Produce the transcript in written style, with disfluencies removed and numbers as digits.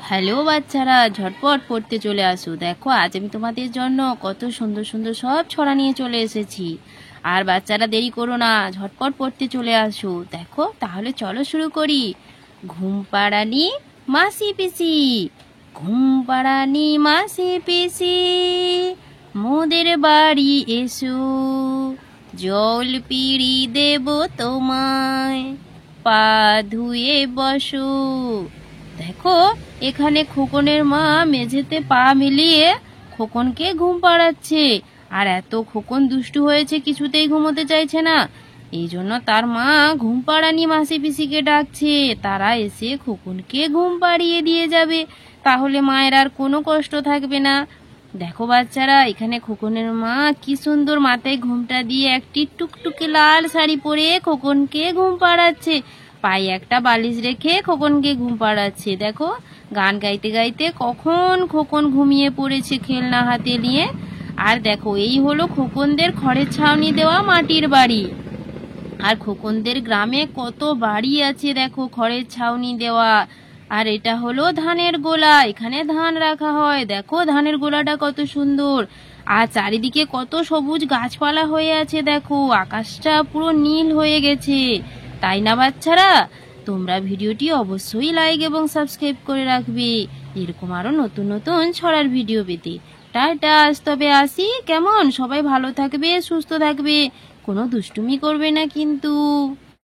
Hello বাচ্চারা, ঝটপট পড়তে চলে আসো। দেখো আজ আমি তোমাদের জন্য কত সুন্দর সুন্দর সব ছড়া নিয়ে চলে এসেছি। আর বাচ্চারা দেরি করো না, ঝটপট পড়তে চলে আসো। দেখো তাহলে চলো শুরু করি। ঘুম পাড়ানি মাসি পিসি, ঘুম পাড়ানি মাসি পিসি, মোদের বাড়ি এসো, জল পিড়ি দেব তোমায়, পা ধুয়ে বসো। দেখো এখানে খোকনের মা মেঝেতে পা মিলিয়ে খোকনকে ঘুম পাড়াচ্ছে। আর এত খোকন দুষ্টু হয়েছে, কিছুতেই ঘুমোতে চাইছে না। এই জন্য তার মা ঘুম পাড়ানি মাসি পিসিকে ডাকছে, তারা এসে খোকনকে ঘুম পাড়িয়ে দিয়ে যাবে। তাহলে মায়ের আর কোনো কষ্ট থাকবে না। দেখো বাচ্চারা, এখানে খোকনের মা কি সুন্দর মাথায় ঘুমটা দিয়ে একটি টুকটুকে লাল শাড়ি পরে খোকনকে ঘুম পাড়াচ্ছে। পায়ে একটা বালিশ রেখে খোকনকে ঘুম পাড়াচ্ছে। দেখো গান গাইতে গাইতে কখন খোকন ঘুমিয়ে পড়েছে খেলনা হাতে নিয়ে। আর দেখো এই হলো খোকনদের খড়ের ছাউনি দেওয়া মাটির বাড়ি। আর খোকনদের গ্রামে কত বাড়ি আছে দেখো খড়ের ছাউনি দেওয়া। আর এটা হলো ধানের গোলা, এখানে ধান রাখা হয়। দেখো ধানের গোলাটা কত সুন্দর। আর চারিদিকে কত সবুজ গাছপালা হয়ে আছে। দেখো আকাশটা পুরো নীল হয়ে গেছে, তাই না বাচ্চারা? তোমরা ভিডিওটি অবশ্যই লাইক এবং সাবস্ক্রাইব করে রাখবে এরকম আরো নতুন নতুন ছড়ার ভিডিও পেতে। টাটা, আজ তবে আসি কেমন? সবাই ভালো থাকবে, সুস্থ থাকবে, কোনো দুষ্টুমি করবে না কিন্তু।